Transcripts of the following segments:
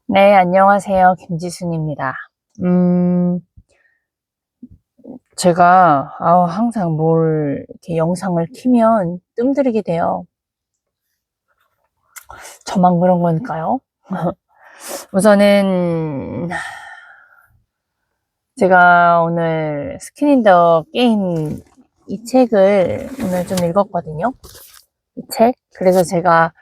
네, 안녕하세요. 김지순입니다. 음, 제가, 항상 이렇게 영상을 키면 뜸들이게 돼요. 저만 그런 거니까요. 우선은, 제가 오늘 스킨 인 더 게임 이 책을 오늘 좀 읽었거든요. 이 책. 그래서 제가,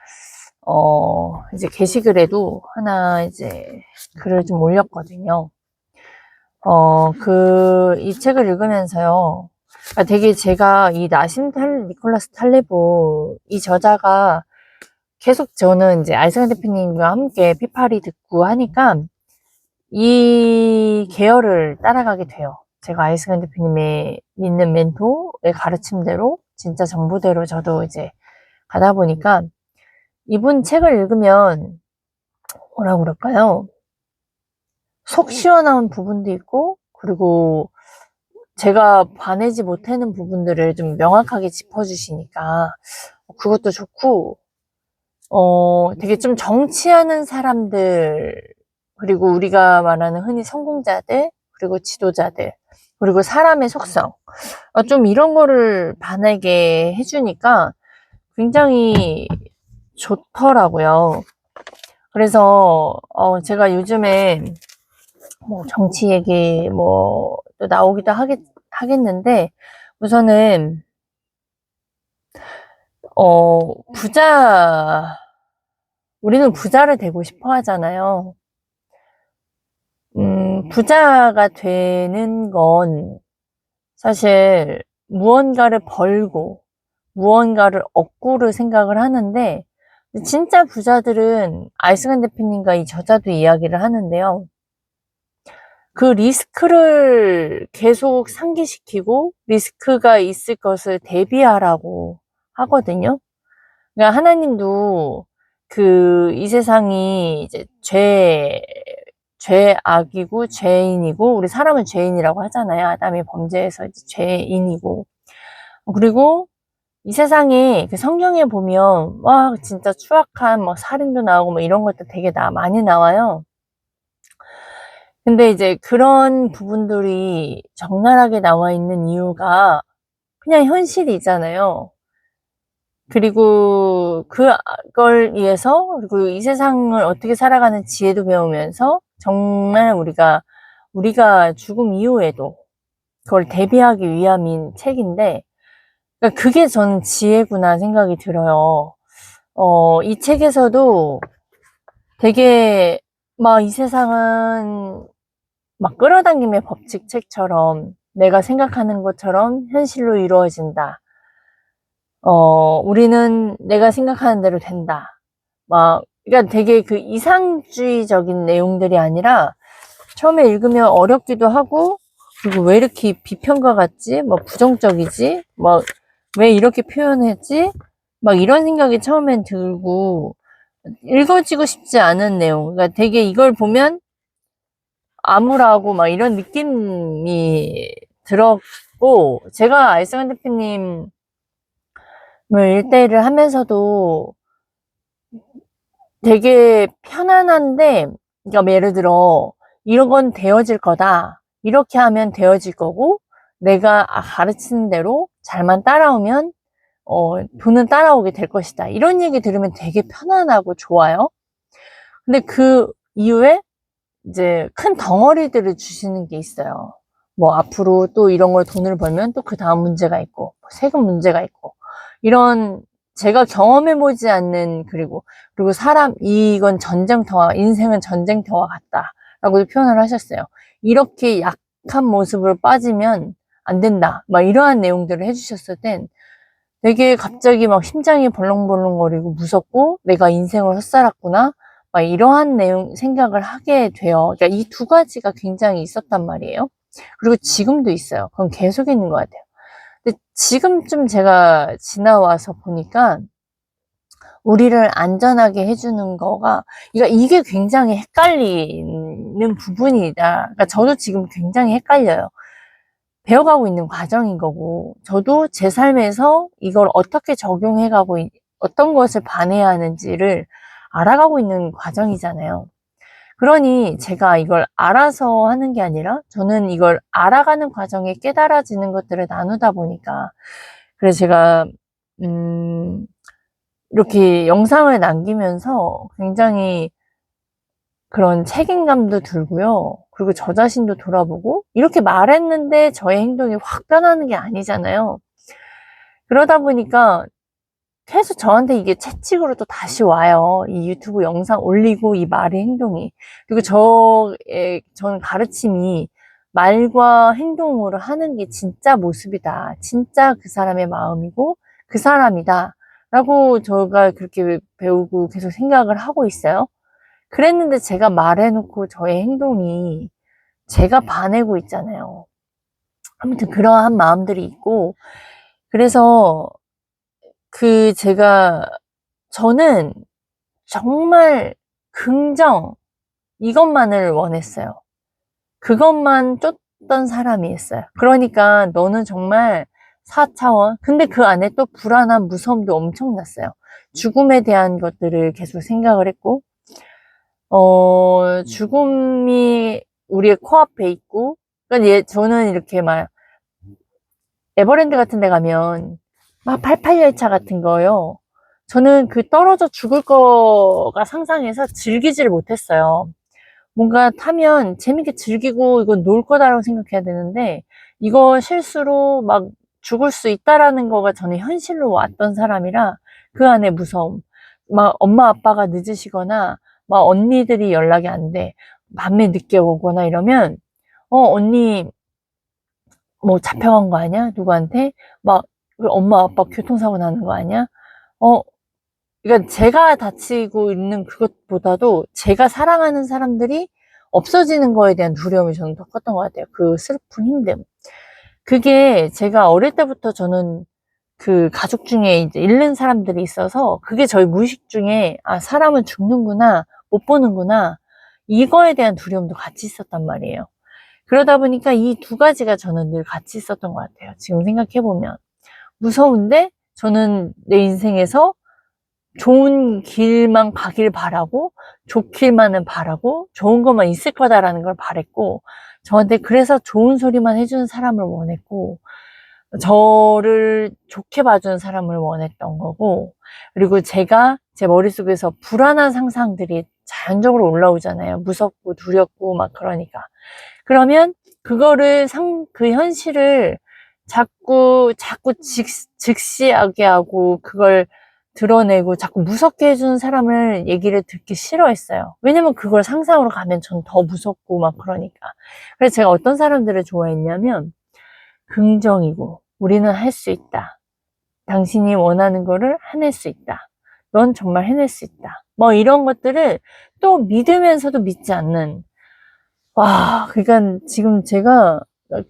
이제 게시글에도 하나 이제 글을 좀 올렸거든요. 이 책을 읽으면서요. 되게 제가 이 니콜라스 탈레보 이 저자가 계속 저는 이제 알승환 대표님과 함께 피파리 듣고 하니까 이 계열을 따라가게 돼요. 제가 알승환 대표님의 믿는 멘토의 가르침대로 진짜 정보대로 저도 이제 가다 보니까 이분 책을 읽으면 뭐라고 그럴까요? 속 시원한 부분도 있고 그리고 제가 봐내지 못하는 부분들을 좀 명확하게 짚어주시니까 그것도 좋고, 되게 좀 정치하는 사람들, 그리고 우리가 말하는 흔히 성공자들, 그리고 지도자들, 그리고 사람의 속성, 좀 이런 거를 봐내게 해주니까 굉장히 좋더라고요. 그래서, 제가 요즘에 뭐 정치 얘기 또 나오기도 하겠는데, 우선은, 부자, 우리는 부자를 되고 싶어 하잖아요. 부자가 되는 건 사실 무언가를 벌고 무언가를 얻고를 생각을 하는데, 진짜 부자들은 알승환 대표님과 이 저자도 이야기를 하는데요. 그 리스크를 계속 상기시키고 리스크가 있을 것을 대비하라고 하거든요. 그러니까 하나님도 이 세상이 이제 죄악이고 죄인이고, 우리 사람은 죄인이라고 하잖아요. 아담이 범죄해서 이제 죄인이고. 그리고 이 세상에 그 성경에 보면, 와, 진짜 추악한 살인도 나오고 이런 것도 되게 많이 나와요. 근데 이제 그런 부분들이 적나라하게 나와 있는 이유가 그냥 현실이잖아요. 그리고 그걸 위해서, 그리고 이 세상을 어떻게 살아가는 지혜도 배우면서 정말 우리가 죽음 이후에도 그걸 대비하기 위함인 책인데, 그러니까 그게 저는 지혜구나 생각이 들어요. 이 책에서도 되게 이 세상은 끌어당김의 법칙 책처럼 내가 생각하는 것처럼 현실로 이루어진다. 우리는 내가 생각하는 대로 된다. 그러니까 되게 그 이상주의적인 내용들이 아니라 처음에 읽으면 어렵기도 하고, 그리고 왜 이렇게 비평가 같지? 부정적이지? 왜 이렇게 표현했지? 이런 생각이 처음엔 들고, 읽어지고 싶지 않은 내용. 그러니까 되게 이걸 보면 암울하고 이런 느낌이 들었고, 제가 알승환 대표님을 일대일을 하면서도 되게 편안한데, 그러니까 예를 들어 이런 건 되어질 거다, 이렇게 하면 되어질 거고, 내가 가르치는 대로 잘만 따라오면 돈은 따라오게 될 것이다, 이런 얘기 들으면 되게 편안하고 좋아요. 근데 그 이후에 이제 큰 덩어리들을 주시는 게 있어요. 앞으로 또 이런 걸 돈을 벌면 또 그 다음 문제가 있고, 세금 문제가 있고, 이런 제가 경험해보지 않는, 그리고 이건 전쟁터와, 인생은 전쟁터와 같다라고도 표현을 하셨어요. 이렇게 약한 모습으로 빠지면 안 된다. 이러한 내용들을 해주셨을 땐 되게 갑자기 심장이 벌렁벌렁거리고 무섭고, 내가 인생을 헛살았구나, 이러한 생각을 하게 돼요. 그러니까 이 두 가지가 굉장히 있었단 말이에요. 그리고 지금도 있어요. 그건 계속 있는 것 같아요. 근데 지금쯤 제가 지나와서 보니까 우리를 안전하게 해주는 거가, 이게 굉장히 헷갈리는 부분이다. 그러니까 저도 지금 굉장히 헷갈려요. 배워가고 있는 과정인 거고, 저도 제 삶에서 이걸 어떻게 어떤 것을 반해야 하는지를 알아가고 있는 과정이잖아요. 그러니 제가 이걸 알아서 하는 게 아니라 저는 이걸 알아가는 과정에 깨달아지는 것들을 나누다 보니까 그래서 제가 이렇게 영상을 남기면서 굉장히 그런 책임감도 들고요. 그리고 저 자신도 돌아보고 이렇게 말했는데 저의 행동이 확 변하는 게 아니잖아요. 그러다 보니까 계속 저한테 이게 채찍으로 또 다시 와요. 이 유튜브 영상 올리고 이 말의 행동이. 그리고 저는 가르침이 말과 행동으로 하는 게 진짜 모습이다. 진짜 그 사람의 마음이고 그 사람이다. 라고 제가 그렇게 배우고 계속 생각을 하고 있어요. 그랬는데 제가 말해놓고 저의 행동이 제가 봐내고 있잖아요. 아무튼 그러한 마음들이 있고, 그래서 저는 정말 긍정, 이것만을 원했어요. 그것만 쫓던 사람이었어요. 그러니까 너는 정말 4차원, 근데 그 안에 또 불안한 무서움도 엄청났어요. 죽음에 대한 것들을 계속 생각을 했고, 죽음이 우리의 코앞에 있고, 그러니까 저는 이렇게 막, 에버랜드 같은 데 가면, 막 88열차 같은 거요. 저는 그 떨어져 죽을 거가 상상해서 즐기지를 못했어요. 뭔가 타면 재밌게 즐기고 이건 놀 거다라고 생각해야 되는데, 이거 실수로 막 죽을 수 있다라는 거가 저는 현실로 왔던 사람이라 그 안에 무서움. 막 엄마 아빠가 늦으시거나, 막 언니들이 연락이 안 돼. 밤에 늦게 오거나 이러면, 언니 뭐 잡혀간 거 아니야? 누구한테? 막 엄마 아빠 교통사고 나는 거 아니야? 어, 그러니까 제가 다치고 있는 그것보다도 제가 사랑하는 사람들이 없어지는 거에 대한 두려움이 저는 더 컸던 것 같아요. 그 슬픈 힘듦. 그게 제가 어릴 때부터 저는 그 가족 중에 이제 잃는 사람들이 있어서 그게 저희 무의식 중에 아, 사람은 죽는구나, 못 보는구나. 이거에 대한 두려움도 같이 있었단 말이에요. 그러다 보니까 이 두 가지가 저는 늘 같이 있었던 것 같아요. 지금 생각해보면. 무서운데 저는 내 인생에서 좋은 길만 가길 바라고 좋길만은 바라고 좋은 것만 있을 거다라는 걸 바랬고 저한테 그래서 좋은 소리만 해주는 사람을 원했고 저를 좋게 봐주는 사람을 원했던 거고 그리고 제가 제 머릿속에서 불안한 상상들이 자연적으로 올라오잖아요. 무섭고 두렵고 막 그러니까 그러면 그 현실을 자꾸 즉시하게 하고 그걸 드러내고 자꾸 무섭게 해주는 사람을 얘기를 듣기 싫어했어요. 왜냐면 그걸 상상으로 가면 전 더 무섭고 막 그러니까. 그래서 제가 어떤 사람들을 좋아했냐면 긍정이고 우리는 할 수 있다. 당신이 원하는 거를 해낼 수 있다. 넌 정말 해낼 수 있다. 뭐 이런 것들을 또 믿으면서도 믿지 않는 와, 그러니까 지금 제가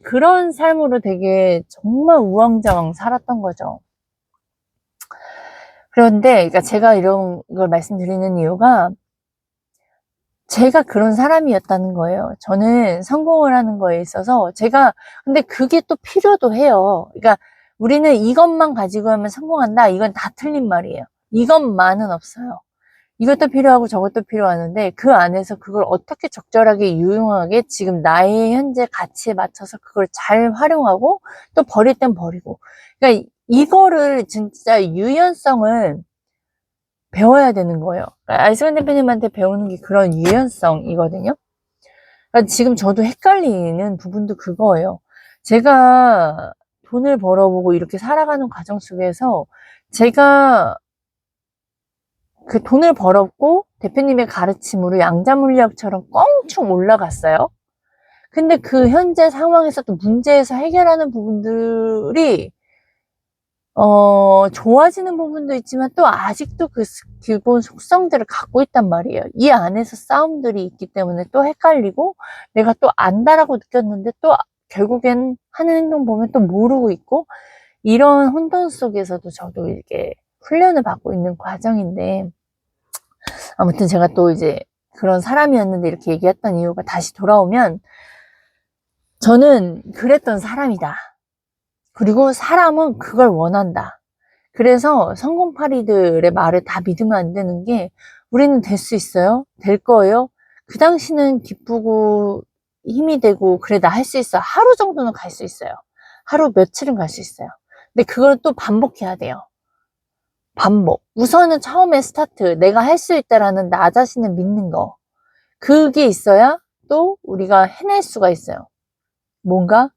그런 삶으로 되게 정말 우왕좌왕 살았던 거죠. 그런데, 그러니까 제가 이런 걸 말씀드리는 이유가 제가 그런 사람이었다는 거예요. 저는 성공을 하는 거에 있어서 근데 그게 또 필요도 해요. 그러니까 우리는 이것만 가지고 하면 성공한다. 이건 다 틀린 말이에요. 이것만은 없어요. 이것도 필요하고 저것도 필요하는데 그 안에서 그걸 어떻게 적절하게 유용하게 지금 나의 현재 가치에 맞춰서 그걸 잘 활용하고 또 버릴 땐 버리고 그러니까 이거를 진짜 유연성을 배워야 되는 거예요. 그러니까 아이스만 대표님한테 배우는 게 그런 유연성이거든요. 그러니까 지금 저도 헷갈리는 부분도 그거예요. 제가 돈을 벌어보고 이렇게 살아가는 과정 속에서 제가 그 돈을 벌었고 대표님의 가르침으로 양자물리학처럼 껑충 올라갔어요. 근데 그 현재 상황에서 또 문제에서 해결하는 부분들이 좋아지는 부분도 있지만 또 아직도 그 기본 속성들을 갖고 있단 말이에요. 이 안에서 싸움들이 있기 때문에 또 헷갈리고 내가 또 안다라고 느꼈는데 또 결국엔 하는 행동 보면 또 모르고 있고 이런 혼돈 속에서도 저도 이렇게 훈련을 받고 있는 과정인데 아무튼 제가 또 이제 그런 사람이었는데 이렇게 얘기했던 이유가 다시 돌아오면 저는 그랬던 사람이다. 그리고 사람은 그걸 원한다. 그래서 성공파리들의 말을 다 믿으면 안 되는 게 우리는 될 수 있어요? 될 거예요? 그 당시는 기쁘고 힘이 되고 그래 나 할 수 있어. 하루 정도는 갈 수 있어요. 하루 며칠은 갈 수 있어요. 근데 그걸 또 반복해야 돼요. 반복. 우선은 처음에 스타트. 내가 할 수 있다라는 나 자신을 믿는 거. 그게 있어야 또 우리가 해낼 수가 있어요. 뭔가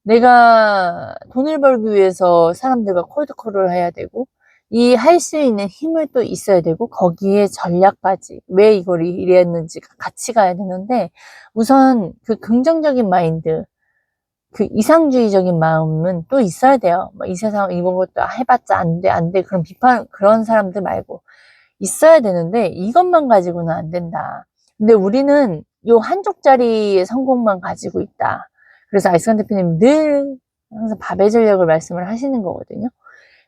내가 돈을 벌기 위해서 사람들과 콜드콜을 해야 되고 이 할 수 있는 힘을 또 있어야 되고 거기에 전략까지 왜 이걸 이랬는지 같이 가야 되는데 우선 그 긍정적인 마인드 그 이상주의적인 마음은 또 있어야 돼요. 뭐 이 세상 이런 것도 해봤자 안 돼, 안 돼. 그런 비판, 그런 사람들 말고 있어야 되는데 이것만 가지고는 안 된다. 근데 우리는 요 한쪽짜리의 성공만 가지고 있다. 그래서 아이스간 대표님 늘 항상 밥의 전략을 말씀을 하시는 거거든요.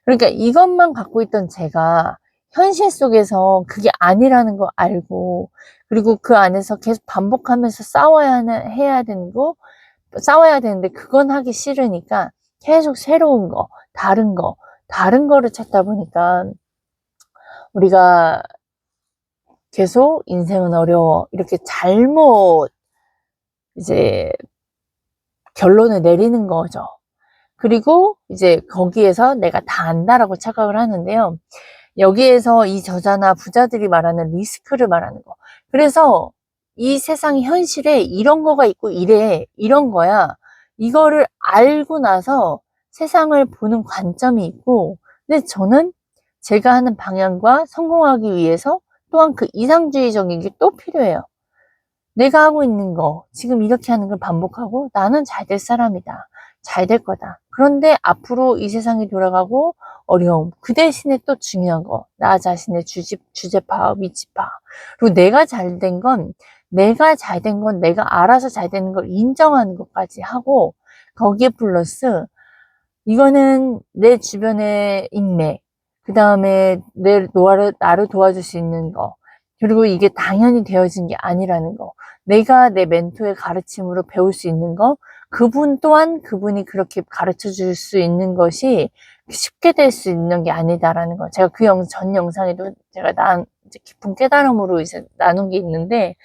그러니까 이것만 갖고 있던 제가 현실 속에서 그게 아니라는 거 알고 그리고 그 안에서 계속 반복하면서 해야 되는 거 싸워야 되는데 그건 하기 싫으니까 계속 새로운 거, 다른 거를 찾다 보니까 우리가 계속 인생은 어려워. 이렇게 잘못 이제 결론을 내리는 거죠. 그리고 이제 거기에서 내가 다 안다라고 착각을 하는데요. 여기에서 이 저자나 부자들이 말하는 리스크를 말하는 거. 그래서 이 세상 현실에 이런 거가 있고 이런 거야. 이거를 알고 나서 세상을 보는 관점이 있고, 근데 저는 제가 하는 방향과 성공하기 위해서 또한 그 이상주의적인 게 또 필요해요. 내가 하고 있는 거, 지금 이렇게 하는 걸 반복하고 나는 잘 될 사람이다. 잘 될 거다. 그런데 앞으로 이 세상이 돌아가고 어려움. 그 대신에 또 중요한 거. 나 자신의 주제 파악, 위치 파악. 그리고 내가 잘 된 건, 내가 알아서 잘 되는 걸 인정하는 것까지 하고, 거기에 플러스, 이거는 내 주변의 인맥, 그 다음에 나를 도와줄 수 있는 거, 그리고 이게 당연히 되어진 게 아니라는 거. 내가 내 멘토의 가르침으로 배울 수 있는 거, 그분 또한 그분이 그렇게 가르쳐 줄 수 있는 것이 쉽게 될 수 있는 게 아니다라는 거. 제가 그 전 영상에도 제가 이제 깊은 깨달음으로 이제 나눈 게 있는데,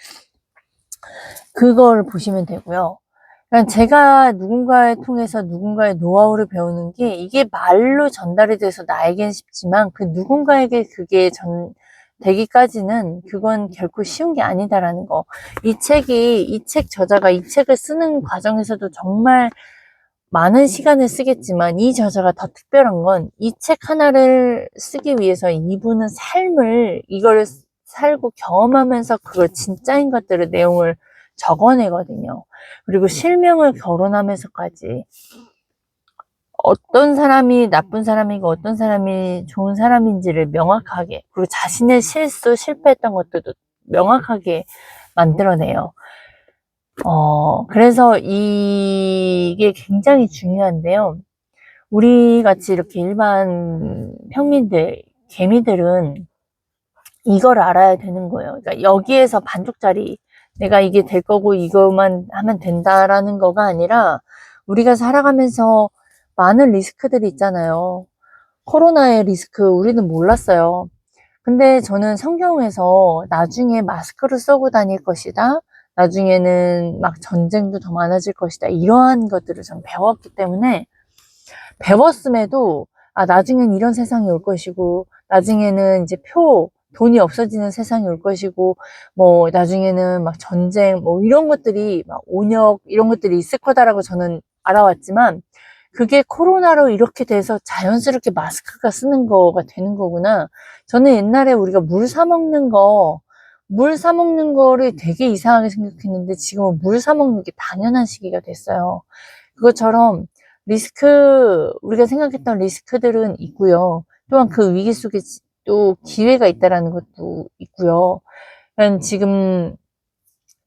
그걸 보시면 되고요. 그러니까 제가 누군가를 통해서 누군가의 노하우를 배우는 게 이게 말로 전달이 돼서 나에겐 쉽지만 그 누군가에게 그게 되기까지는 그건 결코 쉬운 게 아니다라는 거. 이 책 저자가 이 책을 쓰는 과정에서도 정말 많은 시간을 쓰겠지만 이 저자가 더 특별한 건 이 책 하나를 쓰기 위해서 이분은 이걸 살고 경험하면서 그걸 진짜인 것들을 내용을 적어내거든요. 그리고 실명을 거론하면서까지 어떤 사람이 나쁜 사람이고 어떤 사람이 좋은 사람인지를 명확하게 그리고 자신의 실패했던 것들도 명확하게 만들어내요. 그래서 이게 굉장히 중요한데요. 우리 같이 이렇게 일반 평민들, 개미들은 이걸 알아야 되는 거예요. 그러니까 여기에서 반쪽짜리 내가 이게 될 거고 이것만 하면 된다라는 거가 아니라 우리가 살아가면서 많은 리스크들이 있잖아요. 코로나의 리스크 우리는 몰랐어요. 근데 저는 성경에서 나중에 마스크를 쓰고 다닐 것이다. 나중에는 막 전쟁도 더 많아질 것이다. 이러한 것들을 전 배웠기 때문에 배웠음에도 나중엔 이런 세상이 올 것이고 나중에는 이제 돈이 없어지는 세상이 올 것이고 뭐 나중에는 막 전쟁 뭐 이런 것들이 막 온역 이런 것들이 있을 거다라고 저는 알아왔지만 그게 코로나로 이렇게 돼서 자연스럽게 마스크가 쓰는 거가 되는 거구나. 저는 옛날에 우리가 물 사 먹는 거를 되게 이상하게 생각했는데 지금은 물 사 먹는 게 당연한 시기가 됐어요. 그것처럼 우리가 생각했던 리스크들은 있고요. 또한 그 위기 속에 또 기회가 있다라는 것도 있고요. 그러니까 지금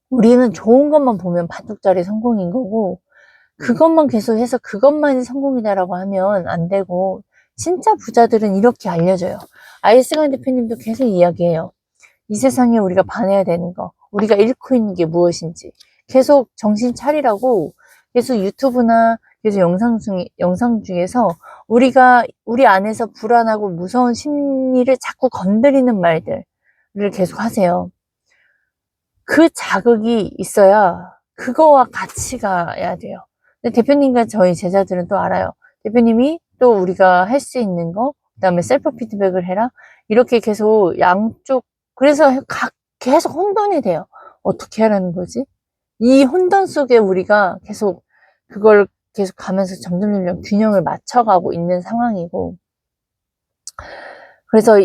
우리는 좋은 것만 보면 반쪽짜리 성공인 거고, 그것만 계속 해서 그것만이 성공이다라고 하면 안 되고, 진짜 부자들은 이렇게 알려줘요. 아이스간 대표님도 계속 이야기해요. 이 세상에 우리가 반해야 되는 거, 우리가 잃고 있는 게 무엇인지, 계속 정신 차리라고, 계속 유튜브나 계속 영상 중에서 우리 안에서 불안하고 무서운 심리를 자꾸 건드리는 말들을 계속 하세요. 그 자극이 있어야 그거와 같이 가야 돼요. 근데 대표님과 저희 제자들은 또 알아요. 대표님이 또 우리가 할 수 있는 거, 그 다음에 셀프 피드백을 해라. 이렇게 계속 양쪽, 그래서 계속 혼돈이 돼요. 어떻게 하라는 거지? 이 혼돈 속에 우리가 계속 그걸 계속 가면서 점점 균형을 맞춰가고 있는 상황이고, 그래서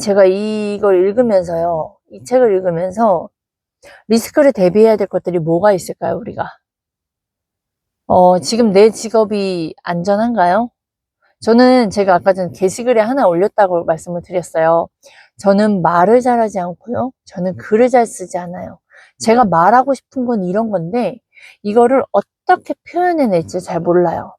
제가 이걸 읽으면서요, 이 책을 읽으면서 리스크를 대비해야 될 것들이 뭐가 있을까요, 우리가? 지금 내 직업이 안전한가요? 저는 제가 아까 전 게시글에 하나 올렸다고 말씀을 드렸어요. 저는 말을 잘하지 않고요. 저는 글을 잘 쓰지 않아요. 제가 말하고 싶은 건 이런 건데, 이거를 어떻게 표현해낼지 잘 몰라요.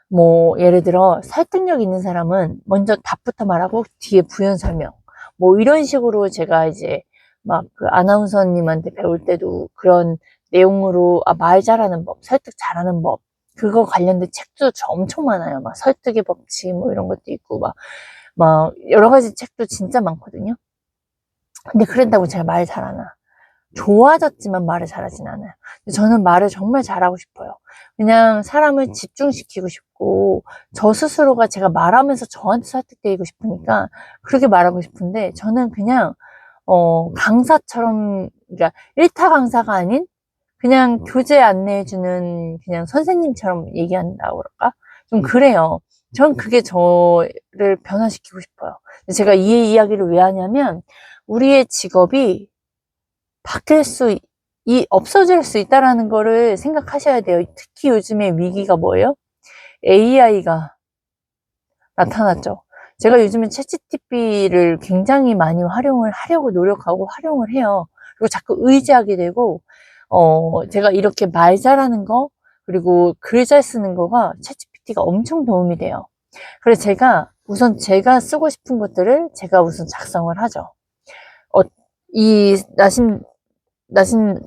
뭐, 예를 들어, 설득력 있는 사람은 먼저 답부터 말하고 뒤에 부연 설명. 뭐, 이런 식으로 제가 이제 막 그 아나운서님한테 배울 때도 그런 내용으로, 말 잘하는 법, 설득 잘하는 법, 그거 관련된 책도 저 엄청 많아요. 막 설득의 법칙, 뭐 이런 것도 있고, 막 여러 가지 책도 진짜 많거든요. 근데 그런다고 제가 말 잘하나? 좋아졌지만 말을 잘하진 않아요. 저는 말을 정말 잘하고 싶어요. 그냥 사람을 집중시키고 싶고, 저 스스로가 제가 말하면서 저한테 설득되고 싶으니까 그렇게 말하고 싶은데, 저는 그냥 강사처럼, 그러니까 일타 강사가 아닌 그냥 교재 안내해주는 그냥 선생님처럼 얘기한다고 그럴까? 좀 그래요. 전 그게 저를 변화시키고 싶어요. 제가 이 이야기를 왜 하냐면, 우리의 직업이 없어질 수 있다라는 거를 생각하셔야 돼요. 특히 요즘에 위기가 뭐예요? AI가 나타났죠. 제가 요즘에 챗GPT를 굉장히 많이 활용을 하려고 노력하고 활용을 해요. 그리고 자꾸 의지하게 되고, 제가 이렇게 말 잘하는 거, 그리고 글 잘 쓰는 거가 챗GPT가 엄청 도움이 돼요. 그래서 우선 제가 쓰고 싶은 것들을 제가 우선 작성을 하죠. 이 나신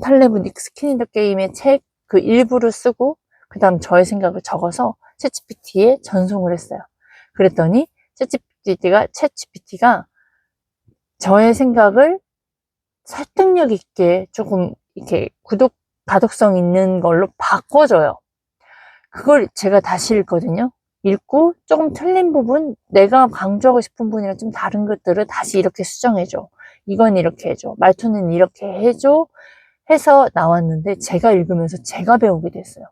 탈레브 닉 스킨이더 게임의 책 그 일부를 쓰고, 그 다음 저의 생각을 적어서 챗GPT에 전송을 했어요. 그랬더니 챗GPT가 저의 생각을 설득력 있게 조금 이렇게 가독성 있는 걸로 바꿔줘요. 그걸 제가 다시 읽거든요. 읽고 조금 틀린 부분, 내가 강조하고 싶은 부분이랑 좀 다른 것들을 다시 이렇게 수정해줘. 이건 이렇게 해줘. 말투는 이렇게 해줘. 해서 나왔는데, 제가 읽으면서 제가 배우게 됐어요.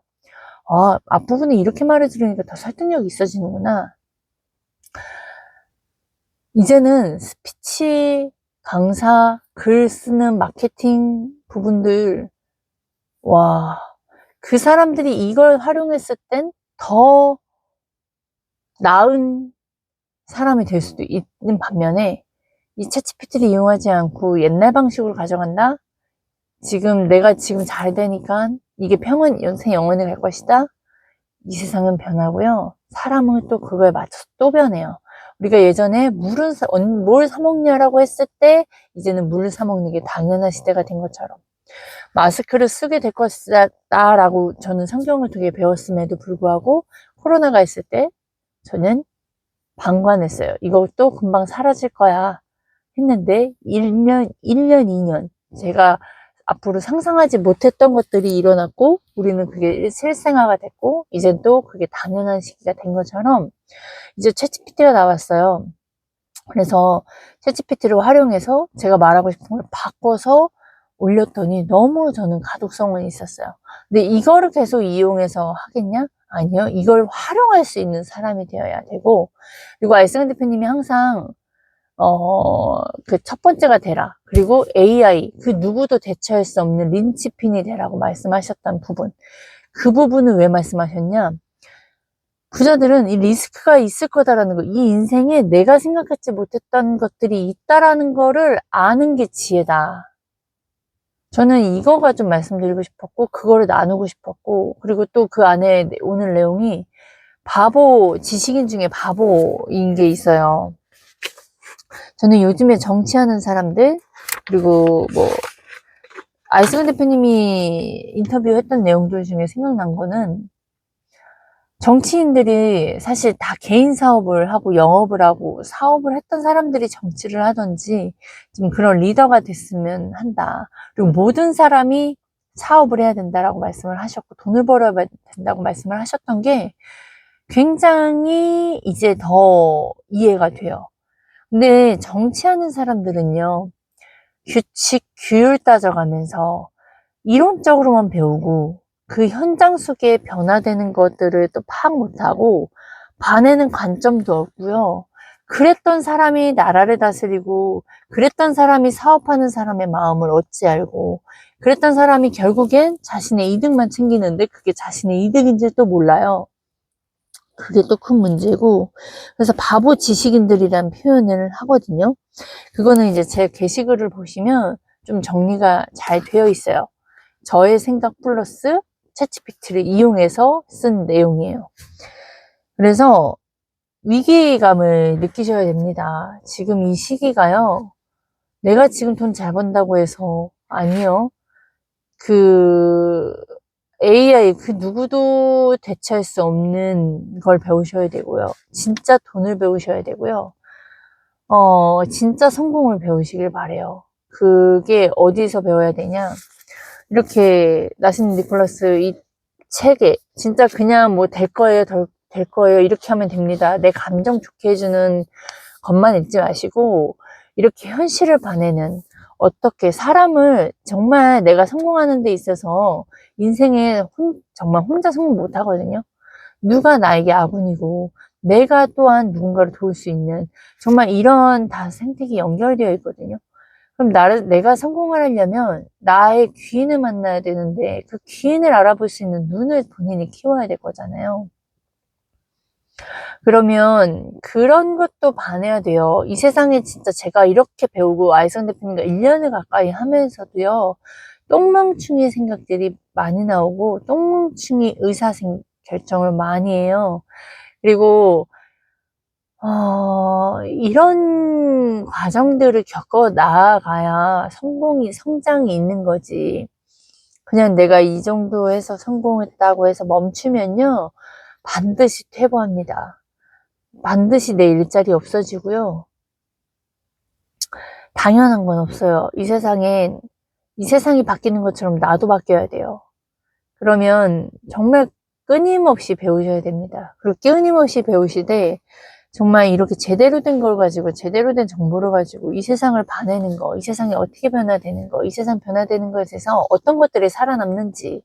앞부분에 이렇게 말을 들으니까 더 설득력이 있어지는구나. 이제는 스피치, 강사, 글 쓰는 마케팅 부분들, 그 사람들이 이걸 활용했을 땐 더 나은 사람이 될 수도 있는 반면에, 이 챗GPT를 이용하지 않고 옛날 방식으로 가져간다? 내가 지금 잘 되니까 이게 영생 영원히 갈 것이다? 이 세상은 변하고요. 사람은 또 그거에 맞춰서 또 변해요. 우리가 예전에 뭘 사먹냐라고 했을 때, 이제는 물을 사먹는 게 당연한 시대가 된 것처럼, 마스크를 쓰게 될 것이다라고 저는 성경을 통해 배웠음에도 불구하고, 코로나가 있을 때 저는 방관했어요. 이것도 금방 사라질 거야 했는데, 1년, 2년, 제가 앞으로 상상하지 못했던 것들이 일어났고, 우리는 그게 실생활가 됐고, 이제 또 그게 당연한 시기가 된 것처럼, 이제 챗GPT가 나왔어요. 그래서 챗GPT를 활용해서 제가 말하고 싶은 걸 바꿔서 올렸더니 너무 저는 가독성은 있었어요. 근데 이거를 계속 이용해서 하겠냐? 아니요. 이걸 활용할 수 있는 사람이 되어야 되고, 그리고 알승현 대표님이 항상 그 첫 번째가 되라. 그리고 AI, 그 누구도 대처할 수 없는 린치핀이 되라고 말씀하셨던 부분. 그 부분은 왜 말씀하셨냐? 부자들은 이 리스크가 있을 거다라는 거, 이 인생에 내가 생각하지 못했던 것들이 있다라는 거를 아는 게 지혜다. 저는 이거가 좀 말씀드리고 싶었고, 그거를 나누고 싶었고, 그리고 또 그 안에 오늘 내용이 지식인 중에 바보인 게 있어요. 저는 요즘에 정치하는 사람들, 그리고 알승현 대표님이 인터뷰했던 내용들 중에 생각난 거는, 정치인들이 사실 다 개인 사업을 하고 영업을 하고 사업을 했던 사람들이 정치를 하던지 좀 그런 리더가 됐으면 한다. 그리고 모든 사람이 사업을 해야 된다라고 말씀을 하셨고 돈을 벌어야 된다고 말씀을 하셨던 게 굉장히 이제 더 이해가 돼요. 근데 정치하는 사람들은요, 규칙, 규율 따져가면서 이론적으로만 배우고 그 현장 속에 변화되는 것들을 또 파악 못하고 반에는 관점도 없고요. 그랬던 사람이 나라를 다스리고 그랬던 사람이 사업하는 사람의 마음을 어찌 알고 그랬던 사람이 결국엔 자신의 이득만 챙기는데 그게 자신의 이득인지도 몰라요. 그게 또 큰 문제고 그래서 바보 지식인들이란 표현을 하거든요. 그거는 이제 제 게시글을 보시면 좀 정리가 잘 되어 있어요. 저의 생각 플러스 챗GPT를 이용해서 쓴 내용이에요. 그래서 위기감을 느끼셔야 됩니다. 지금 이 시기가요. 내가 지금 돈 잘 번다고 해서 아니요. 그 AI 그 누구도 대체할 수 없는 걸 배우셔야 되고요. 진짜 돈을 배우셔야 되고요. 진짜 성공을 배우시길 바래요. 그게 어디서 배워야 되냐? 이렇게 나신 니콜라스 이 책에 진짜 그냥 뭐 될 거예요, 될 거예요 이렇게 하면 됩니다. 내 감정 좋게 해주는 것만 읽지 마시고 이렇게 현실을 봐내는 어떻게 사람을 정말 내가 성공하는 데 있어서 인생에 정말 혼자 성공 못 하거든요. 누가 나에게 아군이고 내가 또한 누군가를 도울 수 있는 정말 이런 다 생태계 연결되어 있거든요. 그럼 내가 성공을 하려면 나의 귀인을 만나야 되는데 그 귀인을 알아볼 수 있는 눈을 본인이 키워야 될 거잖아요. 그러면 그런 것도 봐내야 돼요. 이 세상에 진짜 제가 이렇게 배우고 아이성 대표님과 1년을 가까이 하면서도요. 똥멍충이 생각들이 많이 나오고 똥멍충이 결정을 많이 해요. 그리고 이런 과정들을 겪어 나아가야 성장이 있는 거지. 그냥 내가 이 정도 해서 성공했다고 해서 멈추면요. 반드시 퇴보합니다. 반드시 내 일자리 없어지고요. 당연한 건 없어요. 이 세상이 바뀌는 것처럼 나도 바뀌어야 돼요. 그러면 정말 끊임없이 배우셔야 됩니다. 그리고 끊임없이 배우시되 정말 이렇게 제대로 된 걸 가지고 제대로 된 정보를 가지고 이 세상을 봐내는 거, 이 세상이 어떻게 변화되는 거, 이 세상 변화되는 것에 대해서 어떤 것들이 살아남는지를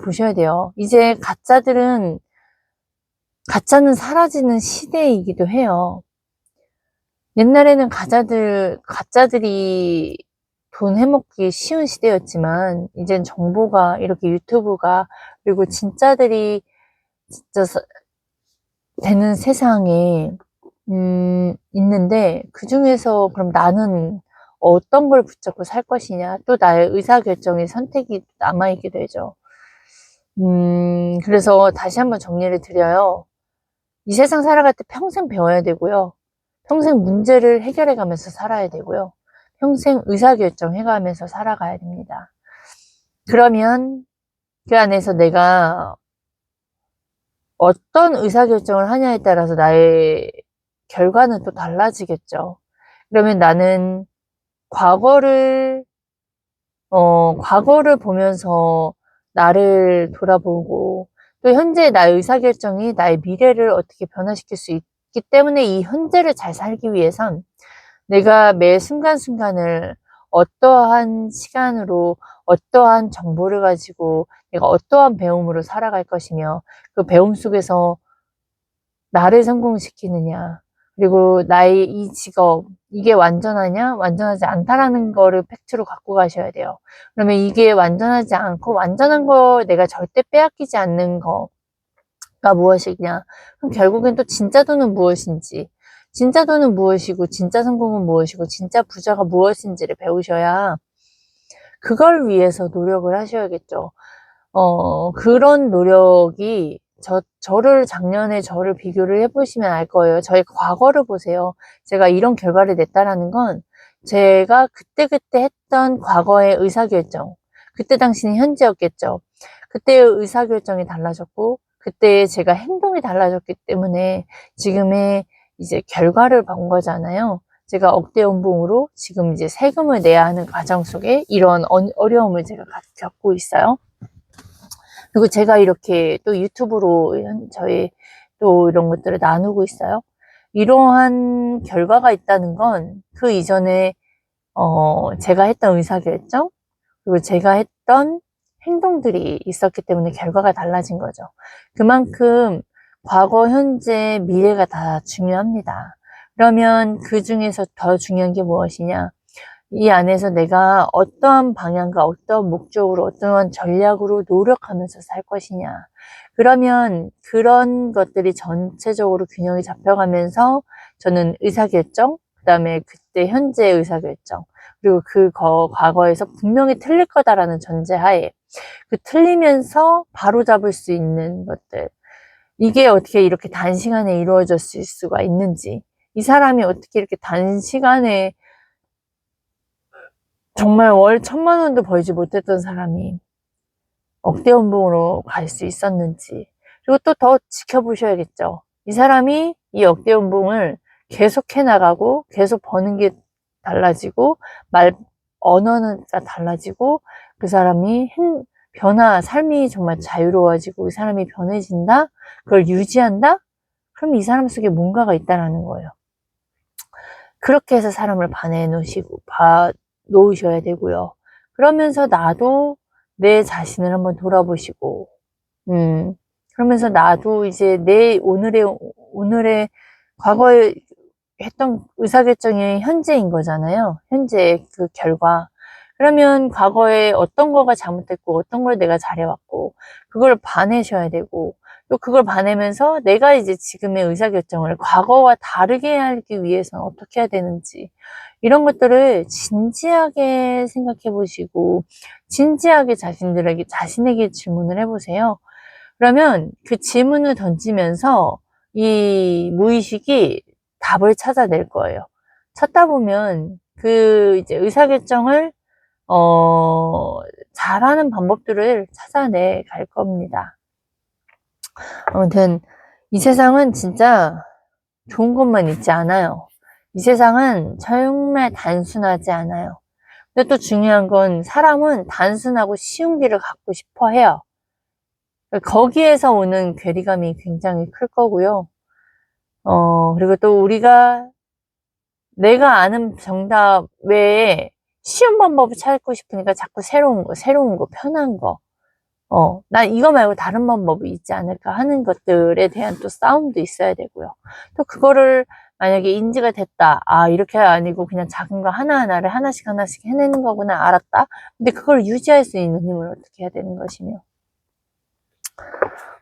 보셔야 돼요. 이제 가짜는 사라지는 시대이기도 해요. 옛날에는 가짜들이 돈 해먹기 쉬운 시대였지만 이젠 정보가 이렇게 유튜브가 그리고 진짜들이 진짜 되는 세상에 있는데 그 중에서 그럼 나는 어떤 걸 붙잡고 살 것이냐 또 나의 의사결정의 선택이 남아있게 되죠. 그래서 다시 한번 정리를 드려요. 이 세상 살아갈 때 평생 배워야 되고요. 평생 문제를 해결해 가면서 살아야 되고요. 평생 의사결정 해가면서 살아가야 됩니다. 그러면 그 안에서 내가 어떤 의사결정을 하냐에 따라서 나의 결과는 또 달라지겠죠. 그러면 나는 과거를 보면서 나를 돌아보고 또 현재의 나의 의사결정이 나의 미래를 어떻게 변화시킬 수 있기 때문에 이 현재를 잘 살기 위해선 내가 매 순간순간을 어떠한 시간으로 어떠한 정보를 가지고 내가 어떠한 배움으로 살아갈 것이며 그 배움 속에서 나를 성공시키느냐 그리고 나의 이 직업 이게 완전하냐 완전하지 않다라는 거를 팩트로 갖고 가셔야 돼요. 그러면 이게 완전하지 않고 완전한 거 내가 절대 빼앗기지 않는 거가 무엇이냐 그럼 결국엔 또 진짜 돈은 무엇인지 진짜 돈은 무엇이고 진짜 성공은 무엇이고 진짜 부자가 무엇인지를 배우셔야 그걸 위해서 노력을 하셔야겠죠. 그런 노력이 작년에 저를 비교를 해보시면 알 거예요. 저의 과거를 보세요. 제가 이런 결과를 냈다라는 건 제가 그때그때 했던 과거의 의사결정, 그때 당시는 현재였겠죠. 그때의 의사결정이 달라졌고, 그때 제가 행동이 달라졌기 때문에 지금의 이제 결과를 본 거잖아요. 제가 억대 연봉으로 지금 이제 세금을 내야 하는 과정 속에 이런 어려움을 제가 겪고 있어요. 그리고 제가 이렇게 또 유튜브로 저희 또 이런 것들을 나누고 있어요. 이러한 결과가 있다는 건 그 이전에 제가 했던 의사결정, 그리고 제가 했던 행동들이 있었기 때문에 결과가 달라진 거죠. 그만큼 과거, 현재, 미래가 다 중요합니다. 그러면 그 중에서 더 중요한 게 무엇이냐? 이 안에서 내가 어떠한 방향과 어떠한 목적으로, 어떠한 전략으로 노력하면서 살 것이냐. 그러면 그런 것들이 전체적으로 균형이 잡혀가면서 저는 의사결정, 그 다음에 그때 현재 의사결정, 그리고 그 과거에서 분명히 틀릴 거다라는 전제하에 그 틀리면서 바로잡을 수 있는 것들, 이게 어떻게 이렇게 단시간에 이루어졌을 수가 있는지, 이 사람이 어떻게 이렇게 단시간에 정말 월 1,000만 원도 벌지 못했던 사람이 억대 연봉으로 갈 수 있었는지, 그리고 또 더 지켜보셔야겠죠. 이 사람이 이 억대 연봉을 계속 해나가고 계속 버는 게 달라지고 언어는 달라지고 그 사람이 삶이 정말 자유로워지고 그 사람이 변해진다? 그걸 유지한다? 그럼 이 사람 속에 뭔가가 있다라는 거예요. 그렇게 해서 사람을 놓으셔야 되고요. 그러면서 나도 내 자신을 한번 돌아보시고, 그러면서 나도 이제 오늘의 과거에 했던 의사결정이 현재인 거잖아요. 현재의 그 결과. 그러면 과거에 어떤 거가 잘못됐고, 어떤 걸 내가 잘해왔고, 그걸 봐내셔야 되고, 또 그걸 봐내면서 내가 이제 지금의 의사결정을 과거와 다르게 하기 위해서는 어떻게 해야 되는지, 이런 것들을 진지하게 생각해 보시고, 진지하게 자신에게 질문을 해보세요. 그러면 그 질문을 던지면서 이 무의식이 답을 찾아낼 거예요. 찾다 보면 그 이제 의사결정을 잘하는 방법들을 찾아내 갈 겁니다. 아무튼 이 세상은 진짜 좋은 것만 있지 않아요. 이 세상은 정말 단순하지 않아요. 근데 또 중요한 건 사람은 단순하고 쉬운 길을 갖고 싶어 해요. 거기에서 오는 괴리감이 굉장히 클 거고요. 그리고 또 내가 아는 정답 외에 쉬운 방법을 찾고 싶으니까 자꾸 새로운 거, 편한 거. 난 이거 말고 다른 방법이 있지 않을까 하는 것들에 대한 또 싸움도 있어야 되고요. 또 그거를 만약에 인지가 됐다. 아, 이렇게 아니고 그냥 작은 거 하나하나를 하나씩 해내는 거구나. 알았다. 근데 그걸 유지할 수 있는 힘을 어떻게 해야 되는 것이며.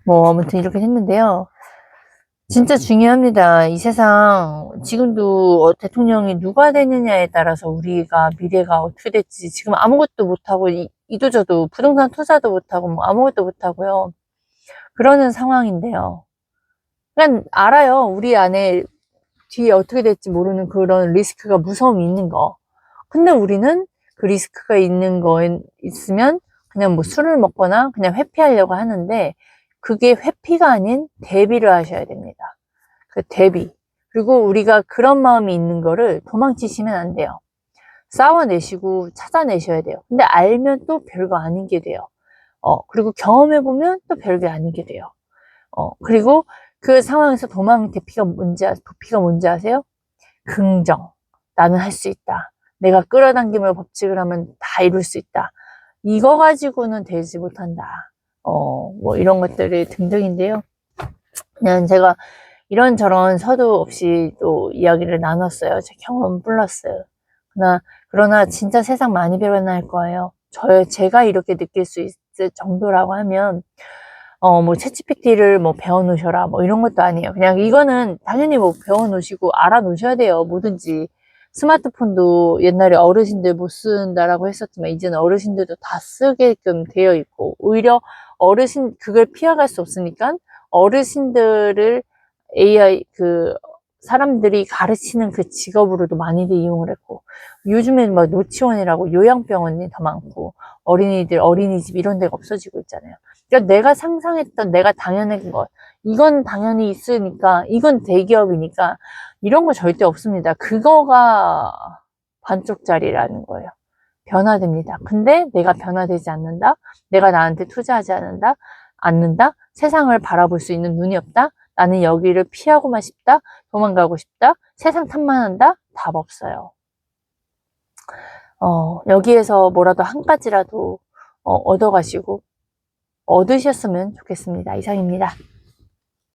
아무튼 이렇게 했는데요. 진짜 중요합니다. 이 세상 지금도 대통령이 누가 되느냐에 따라서 우리가 미래가 어떻게 될지 지금 아무것도 못하고 이도저도 부동산 투자도 못하고 뭐 아무것도 못하고요. 그러는 상황인데요. 그러니까 알아요. 우리 안에 뒤에 어떻게 될지 모르는 그런 리스크가 무서움이 있는 거. 근데 우리는 그 리스크가 있는 거에 있으면 그냥 뭐 술을 먹거나 그냥 회피하려고 하는데 그게 회피가 아닌 대비를 하셔야 됩니다. 그 대비. 그리고 우리가 그런 마음이 있는 거를 도망치시면 안 돼요. 싸워내시고 찾아내셔야 돼요. 근데 알면 또 별거 아닌 게 돼요. 그리고 경험해보면 또 별게 아닌 게 돼요. 그리고 그 상황에서 도피가 뭔지 아세요? 긍정. 나는 할 수 있다. 내가 끌어당김을 법칙을 하면 다 이룰 수 있다. 이거 가지고는 되지 못한다. 뭐 이런 것들이 등등인데요. 그냥 제가 이런저런 서두 없이 또 이야기를 나눴어요. 제 경험 플러스. 그러나 진짜 세상 많이 변할 거예요. 제가 이렇게 느낄 수 있을 정도라고 하면, 뭐, 챗GPT를 뭐 배워놓으셔라, 뭐 이런 것도 아니에요. 그냥 이거는 당연히 뭐 배워놓으시고 알아놓으셔야 돼요. 뭐든지. 스마트폰도 옛날에 어르신들 못 쓴다라고 했었지만, 이제는 어르신들도 다 쓰게끔 되어 있고, 오히려 그걸 피해갈 수 없으니까, 어르신들을 사람들이 가르치는 그 직업으로도 많이들 이용을 했고, 요즘에는 막 노치원이라고 요양병원이 더 많고, 어린이집 이런 데가 없어지고 있잖아요. 그러니까 내가 상상했던 내가 당연한 것, 이건 당연히 있으니까, 이건 대기업이니까, 이런 거 절대 없습니다. 그거가 반쪽짜리라는 거예요. 변화됩니다. 근데 내가 변화되지 않는다? 내가 나한테 투자하지 않는다? 세상을 바라볼 수 있는 눈이 없다? 나는 여기를 피하고만 싶다? 도망가고 싶다? 세상 탓만 한다? 답 없어요. 여기에서 뭐라도 한 가지라도 얻어가시고 얻으셨으면 좋겠습니다. 이상입니다.